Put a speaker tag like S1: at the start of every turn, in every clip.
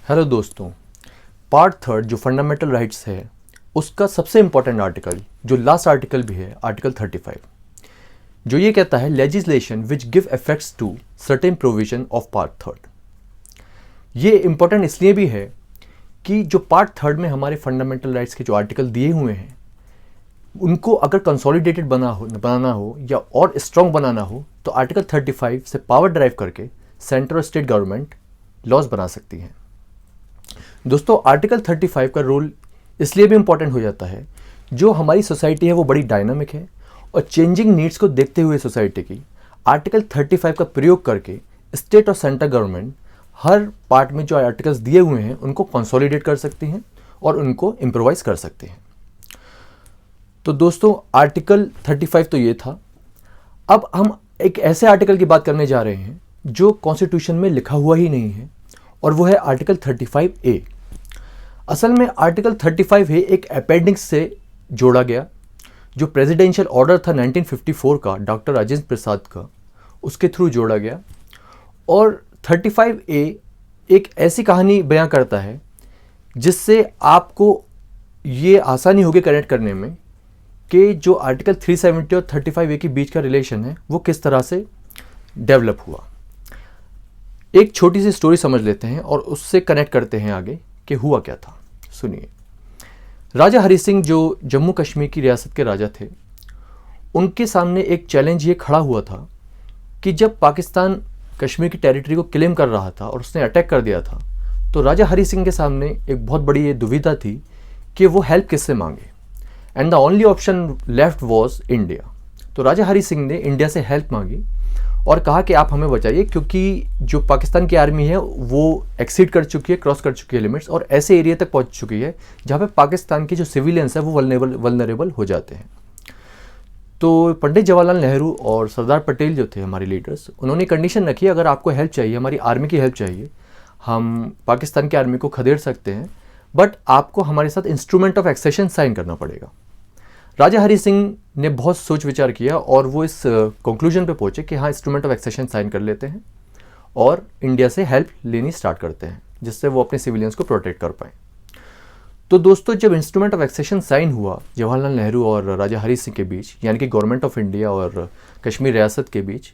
S1: Hello दोस्तों, part third जो fundamental rights है उसका सबसे इम्पॉर्टेंट आर्टिकल जो लास्ट आर्टिकल भी है, आर्टिकल 35, जो ये कहता है legislation which give effects to certain provision of part third. ये इम्पॉर्टेंट इसलिए भी है कि जो पार्ट थर्ड में हमारे फंडामेंटल राइट्स के जो आर्टिकल दिए हुए हैं उनको अगर कंसोलिडेटेड बनाना हो या और स्ट्रॉन्ग बनाना हो तो आर्टिकल 35 से पावर ड्राइव करके सेंट्रल और स्टेट गवर्नमेंट लॉज बना सकती हैं। दोस्तों, आर्टिकल 35 का रोल इसलिए भी इम्पॉर्टेंट हो जाता है, जो हमारी सोसाइटी है वो बड़ी डायनामिक है और चेंजिंग नीड्स को देखते हुए सोसाइटी की आर्टिकल 35 का प्रयोग करके स्टेट और सेंट्रल गवर्नमेंट हर पार्ट में जो आर्टिकल्स दिए हुए हैं उनको कंसोलिडेट कर सकती हैं और उनको इम्प्रोवाइज कर सकते हैं। तो दोस्तों, आर्टिकल 35 तो ये था। अब हम एक ऐसे आर्टिकल की बात करने जा रहे हैं जो कॉन्स्टिट्यूशन में लिखा हुआ ही नहीं है, और वो है आर्टिकल 35A। असल में आर्टिकल 35A एक अपेंडिक्स से जोड़ा गया, जो प्रेसिडेंशियल ऑर्डर था 1954 का, डॉक्टर राजेंद्र प्रसाद का, उसके थ्रू जोड़ा गया। और 35A एक ऐसी कहानी बयां करता है जिससे आपको ये आसानी होगी कनेक्ट करने में कि जो आर्टिकल 370 और 35A के बीच का रिलेशन है वो किस तरह से डेवलप हुआ। एक छोटी सी स्टोरी समझ लेते हैं और उससे कनेक्ट करते हैं आगे कि हुआ क्या था। सुनिए, राजा हरि सिंह जो जम्मू कश्मीर की रियासत के राजा थे, उनके सामने एक चैलेंज ये खड़ा हुआ था कि जब पाकिस्तान कश्मीर की टेरिटरी को क्लेम कर रहा था और उसने अटैक कर दिया था, तो राजा हरि सिंह के सामने एक बहुत बड़ी ये दुविधा थी कि वो हेल्प किससे मांगे, and the only option left was India. तो राजा हरि सिंह ने इंडिया से हेल्प मांगी और कहा कि आप हमें बचाइए, क्योंकि जो पाकिस्तान की आर्मी है वो एक्सीड कर चुकी है, क्रॉस कर चुकी है लिमिट्स, और ऐसे एरिया तक पहुंच चुकी है जहां पे पाकिस्तान के जो सिविलियंस है वो वल्नरेबल हो जाते हैं। तो पंडित जवाहरलाल नेहरू और सरदार पटेल जो थे हमारे लीडर्स, उन्होंने कंडीशन रखी, अगर आपको हेल्प चाहिए, हमारी आर्मी की हेल्प चाहिए, हम पाकिस्तान की आर्मी को खदेड़ सकते हैं, बट आपको हमारे साथ इंस्ट्रूमेंट ऑफ एक्सेशन साइन करना पड़ेगा। राजा हरि सिंह ने बहुत सोच विचार किया और वो इस कंक्लूजन पे पहुंचे कि हाँ, इंस्ट्रूमेंट ऑफ एक्सेशन साइन कर लेते हैं और इंडिया से हेल्प लेनी स्टार्ट करते हैं, जिससे वो अपने सिविलियंस को प्रोटेक्ट कर पाएँ। तो दोस्तों, जब इंस्ट्रूमेंट ऑफ एक्सेशन साइन हुआ जवाहरलाल नेहरू और राजा हरि सिंह के बीच, यानी कि गवर्नमेंट ऑफ इंडिया और कश्मीर रियासत के बीच,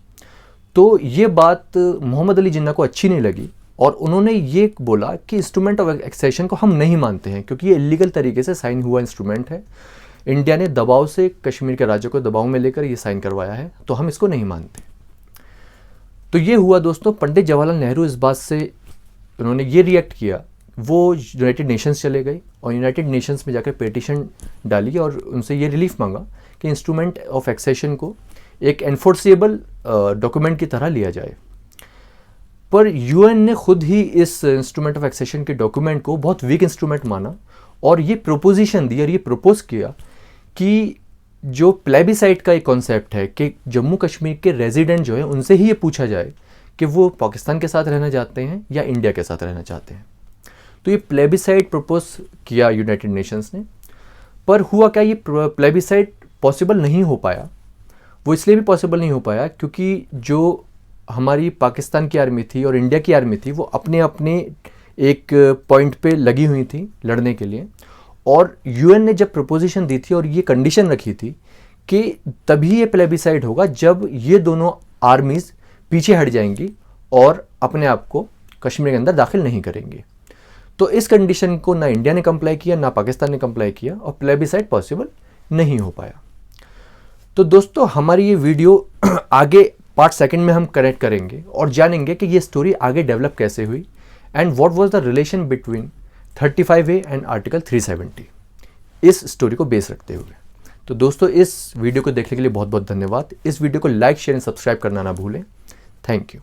S1: तो ये बात मोहम्मद अली जिन्ना को अच्छी नहीं लगी और उन्होंने ये बोला कि इंस्ट्रूमेंट ऑफ एक्सेशन को हम नहीं मानते हैं, क्योंकि ये इलीगल तरीके से साइन हुआ इंस्ट्रूमेंट है। इंडिया ने दबाव से कश्मीर के राज्यों को दबाव में लेकर ये साइन करवाया है, तो हम इसको नहीं मानते। तो ये हुआ दोस्तों, पंडित जवाहरलाल नेहरू इस बात से उन्होंने ये रिएक्ट किया, वो यूनाइटेड नेशंस चले गए और यूनाइटेड नेशंस में जाकर पिटीशन डाली और उनसे ये रिलीफ मांगा कि इंस्ट्रूमेंट ऑफ एक्सेशन को एक एनफोर्सेबल डॉक्यूमेंट की तरह लिया जाए। पर यूएन ने खुद ही इस इंस्ट्रूमेंट ऑफ एक्सेशन के डॉक्यूमेंट को बहुत वीक इंस्ट्रूमेंट माना और ये प्रोपोजिशन दी और ये प्रपोज किया कि जो प्लेबिसाइट का एक कॉन्सेप्ट है कि जम्मू कश्मीर के रेजिडेंट जो है उनसे ही ये पूछा जाए कि वो पाकिस्तान के साथ रहना चाहते हैं या इंडिया के साथ रहना चाहते हैं। तो ये प्लेबिसाइट प्रपोज किया यूनाइटेड नेशंस ने। पर हुआ क्या, ये प्लेबिसाइट पॉसिबल नहीं हो पाया। वो इसलिए भी पॉसिबल नहीं हो पाया क्योंकि जो हमारी पाकिस्तान की आर्मी थी और इंडिया की आर्मी थी वो अपने अपने एक पॉइंट पे लगी हुई थी लड़ने के लिए, और यूएन ने जब प्रपोजिशन दी थी और ये कंडीशन रखी थी कि तभी ये प्लेबिसाइड होगा जब ये दोनों आर्मीज़ पीछे हट जाएंगी और अपने आप को कश्मीर के अंदर दाखिल नहीं करेंगे। तो इस कंडीशन को ना इंडिया ने कंप्लाई किया ना पाकिस्तान ने कंप्लाई किया और प्लेबिसाइड पॉसिबल नहीं हो पाया। तो दोस्तों, हमारी ये वीडियो आगे पार्ट सेकंड में हम कनेक्ट करेंगे और जानेंगे कि ये स्टोरी आगे डेवलप कैसे हुई and what was the relation between 35A and article 370, इस स्टोरी को बेस रखते हुए। तो दोस्तों, इस वीडियो को देखने के लिए बहुत बहुत धन्यवाद। इस वीडियो को लाइक, शेयर एंड सब्सक्राइब करना ना भूलें। Thank you.